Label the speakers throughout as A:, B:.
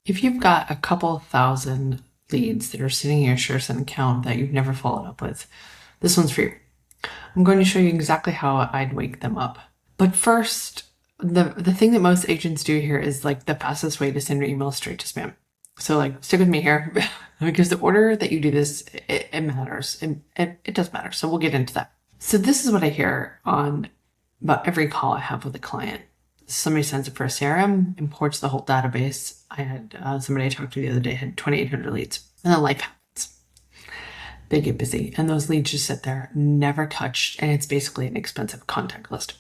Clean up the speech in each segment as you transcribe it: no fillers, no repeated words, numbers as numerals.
A: If you've got a couple thousand leads that are sitting in your ShareSend account that you've never followed up with, this one's for you. I'm going to show you exactly how I'd wake them up. But first, the thing that most agents do here is like the fastest way to send your email straight to spam. So like stick with me here because the order that you do this, it matters. It does matter. So we'll get into that. So this is what I hear on about every call I have with a client. Somebody sends it for a CRM, imports the whole database. I had somebody I talked to the other day had 2,800 leads, and then life happens. They get busy, and those leads just sit there, never touched, and it's basically an expensive contact list.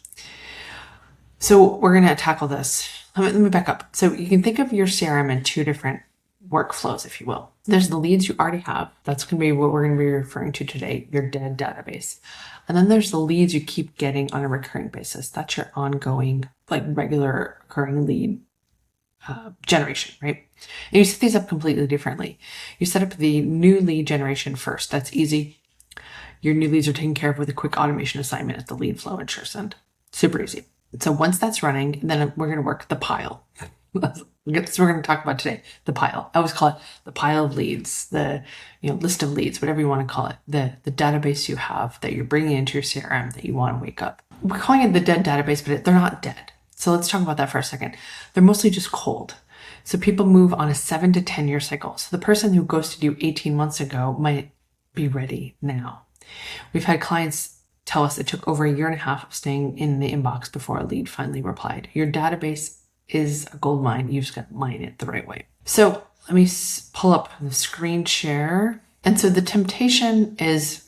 A: So we're going to tackle this. Let me back up. So you can think of your CRM in two different workflows, if you will. There's the leads you already have. That's going to be what we're going to be referring to today, your dead database. And then there's the leads you keep getting on a recurring basis. That's your ongoing, like regular occurring lead generation, right? And you set these up completely differently. You set up the new lead generation first. That's easy. Your new leads are taken care of with a quick automation assignment at the lead flow in ShareSend. Super easy. So once that's running, then we're going to work the pile. That's what we're going to talk about today. The pile. I always call it the pile of leads, the list of leads, whatever you want to call it. The database you have that you're bringing into your CRM that you want to wake up. We're calling it the dead database, but they're not dead. So let's talk about that for a second. They're mostly just cold. So people move on a 7 to 10 year cycle. So the person who ghosted you 18 months ago might be ready now. We've had clients tell us it took over a year and a half of staying in the inbox before a lead finally replied. Your database is a gold mine. You just got to mine it the right way. So let me pull up the screen share. And so the temptation is,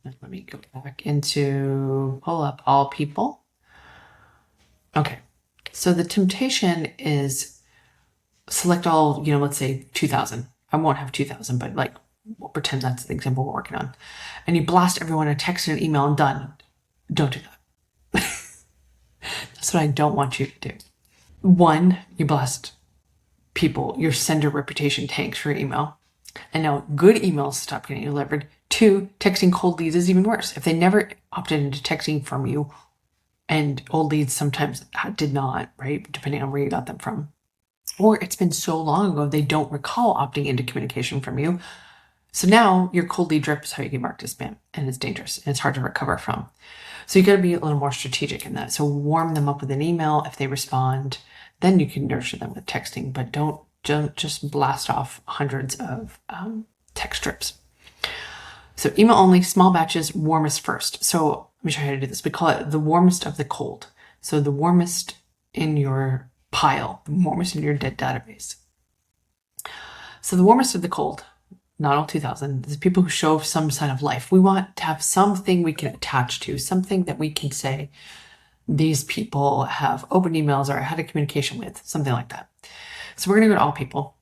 A: let me go back into pull up all people. Okay. So the temptation is select all, let's say 2,000. I won't have 2,000, but like we'll pretend that's the example we're working on. And you blast everyone a text and an email and done. Don't do that. That's what I don't want you to do. One, you blast people. Your sender reputation tanks for your email. And now good emails stop getting delivered. Two, texting cold leads is even worse. If they never opted into texting from you, and old leads sometimes did not, right? Depending on where you got them from. Or it's been so long ago, they don't recall opting into communication from you. So now your cold lead drip is how you get marked as spam, and it's dangerous and it's hard to recover from. So you got to be a little more strategic in that. So warm them up with an email. If they respond, then you can nurture them with texting, but don't just blast off hundreds of text strips. So email only, small batches, warmest first. So let me show you how to do this. We call it the warmest of the cold. So the warmest in your pile, the warmest in your dead database. So the warmest of the cold, not all 2,000, is people who show some sign of life. We want to have something we can attach to, something that we can say, these people have open emails or I had a communication with, something like that. So we're going to go to all people.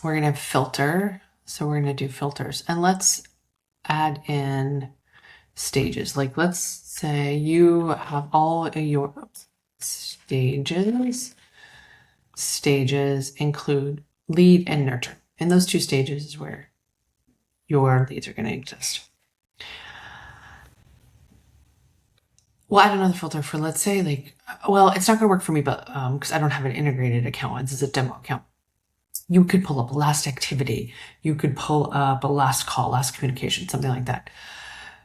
A: We're going to filter. So we're going to do filters. And let's add in stages. Like let's say you have all your stages. Stages include lead and nurture. And those two stages is where your leads are going to exist. We'll add another filter for, let's say, it's not going to work for me, but because I don't have an integrated account. This is a demo account. You could pull up last activity. You could pull up a last call, last communication, something like that.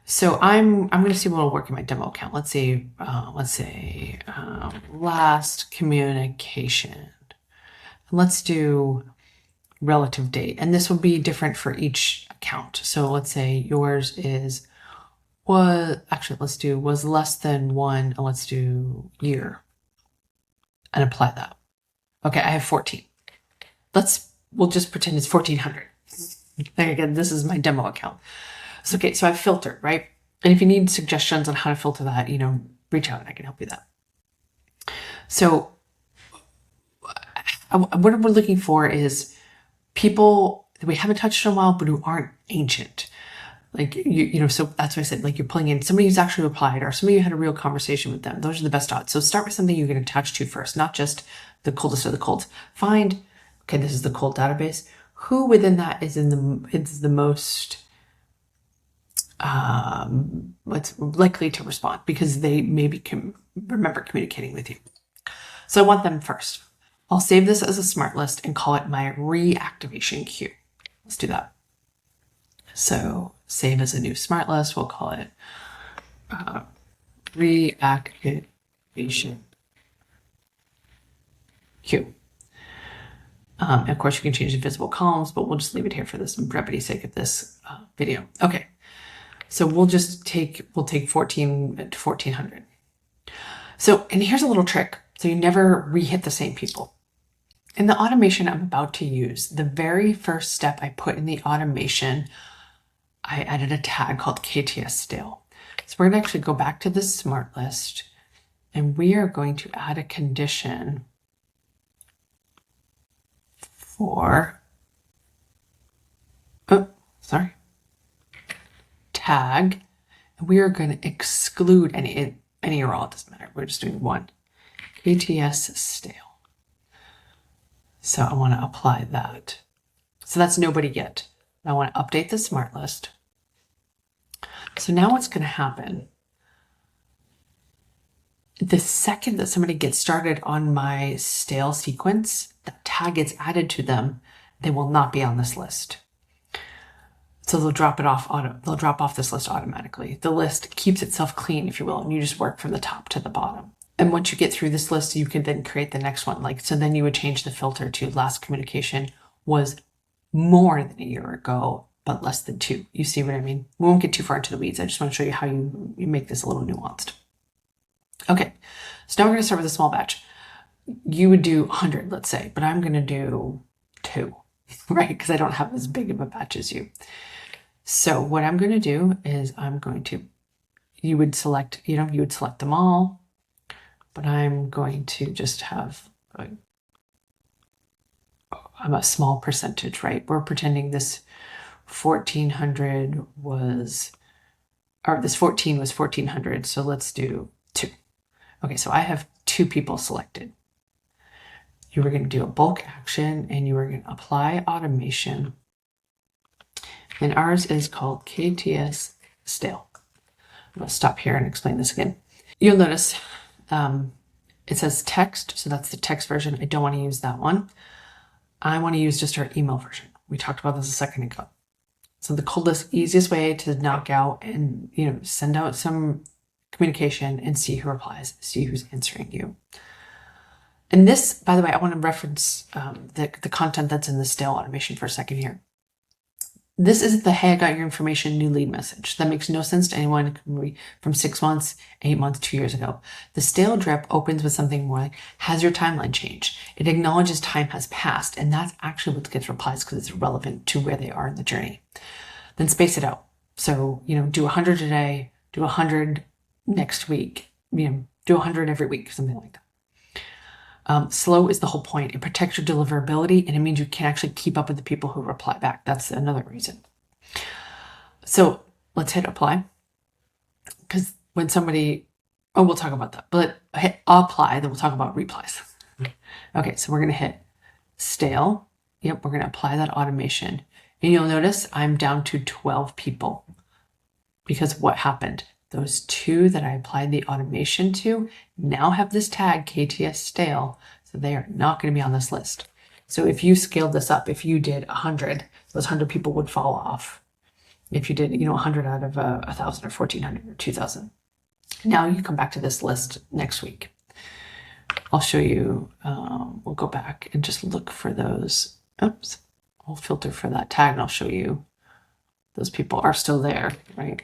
A: So I'm going to see what will work in my demo account. Let's say last communication. Let's do relative date, and this will be different for each account. So let's say yours is was less than 1, and let's do year and apply that. Okay, I have 14. We'll just pretend it's 1,400. There again, this is my demo account. So, okay, so I've filtered, right? And if you need suggestions on how to filter that, reach out and I can help you with that. So what we're looking for is people that we haven't touched in a while, but who aren't ancient. Like, so that's why I said, like, you're pulling in somebody who's actually replied or somebody who had a real conversation with them. Those are the best odds. So start with something you can attach to first, not just the coldest of the colds. Find, okay, this is the cold database. Who within that is the most what's likely to respond because they maybe can remember communicating with you. So I want them first. I'll save this as a smart list and call it my reactivation queue. Let's do that. So save as a new smart list. We'll call it reactivation queue. And of course, you can change the visible columns, but we'll just leave it here for this brevity's sake of this video. Okay, so we'll take 14 to 1400. So, and here's a little trick. So you never re-hit the same people. In the automation I'm about to use, the very first step I put in the automation, I added a tag called KTS stale. So we're going to actually go back to the smart list, and we are going to add a condition for, tag, and we are going to exclude any or all, it doesn't matter. We're just doing one, KTS stale. So I want to apply that. So that's nobody yet. I want to update the smart list. So now what's going to happen, the second that somebody gets started on my stale sequence, that tag gets added to them, they will not be on this list. So they'll drop off this list automatically. The list keeps itself clean, if you will, and you just work from the top to the bottom. And once you get through this list, you can then create the next one. So then you would change the filter to last communication was more than a year ago, but less than 2. You see what I mean? We won't get too far into the weeds. I just want to show you how you make this a little nuanced. Okay, so now we're going to start with a small batch. You would do 100, let's say, but I'm going to do 2, right? Because I don't have as big of a batch as you. So what I'm going to do is you would select them all, but I'm going to just have a small percentage, right? We're pretending this 1400 was, or this 14 was 1400. So let's do 2. Okay, so I have 2 people selected. You were going to do a bulk action and you were going to apply automation. And ours is called KTS stale. I'm going to stop here and explain this again. You'll notice it says text, so that's the text version. I don't want to use that one. I want to use just our email version. We talked about this a second ago. So the coldest, easiest way to knock out and send out some communication and see who replies, see who's answering you. And this, by the way, I want to reference the content that's in the stale automation for a second here. This isn't the hey, I got your information, new lead message. That makes no sense to anyone from 6 months, 8 months, 2 years ago. The stale drip opens with something more like, has your timeline changed? It acknowledges time has passed, and that's actually what gets replies because it's relevant to where they are in the journey. Then space it out. So, do 100 today, do 100 next week, do 100 every week, something like that. Slow is the whole point. It protects your deliverability, and it means you can actually keep up with the people who reply back. That's another reason. So let's hit apply. Because when we'll talk about that. But hit apply, then we'll talk about replies. Okay, so we're going to hit stale. Yep, we're going to apply that automation. And you'll notice I'm down to 12 people. Because what happened? Those 2 that I applied the automation to now have this tag KTS stale, so they are not going to be on this list. So if you scaled this up, if you did 100, those 100 people would fall off. If you did, 100 out of 1,000 or 1,400 or 2,000. Now you come back to this list next week. I'll show you, we'll go back and just look for those. Oops, I'll filter for that tag and I'll show you those people are still there, right?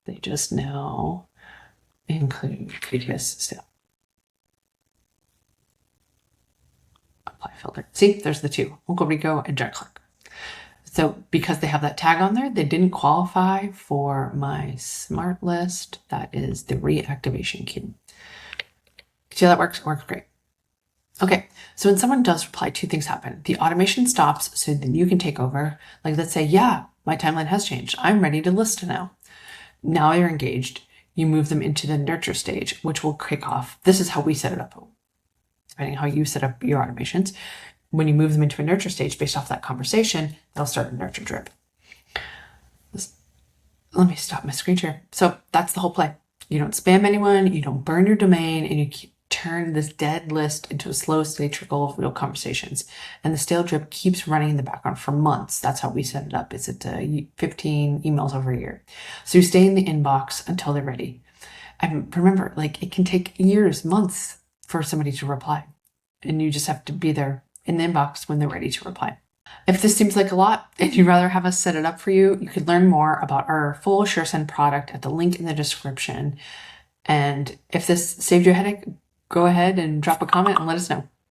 A: They just now include KTS stale. Apply filter. See, there's the 2, Uncle Rico and Jack Clark. So because they have that tag on there, they didn't qualify for my smart list. That is the reactivation queue. See how that works? It works great. Okay, so when someone does reply, 2 things happen. The automation stops, so then you can take over. Like let's say, yeah, my timeline has changed. I'm ready to list now. Now you're engaged. You move them into the nurture stage, which will kick off. This is how we set it up, depending on how you set up your automations. When you move them into a nurture stage based off that conversation, they'll start a nurture drip. Let me stop my screen share. So that's the whole play. You don't spam anyone, you don't burn your domain, and turn this dead list into a slow, steady trickle of real conversations. And the stale drip keeps running in the background for months. That's how we set it up. Is it 15 emails over a year? So you stay in the inbox until they're ready. And remember, like, it can take years, months for somebody to reply. And you just have to be there in the inbox when they're ready to reply. If this seems like a lot and you'd rather have us set it up for you, you could learn more about our full SureSend product at the link in the description. And if this saved you a headache, go ahead and drop a comment and let us know.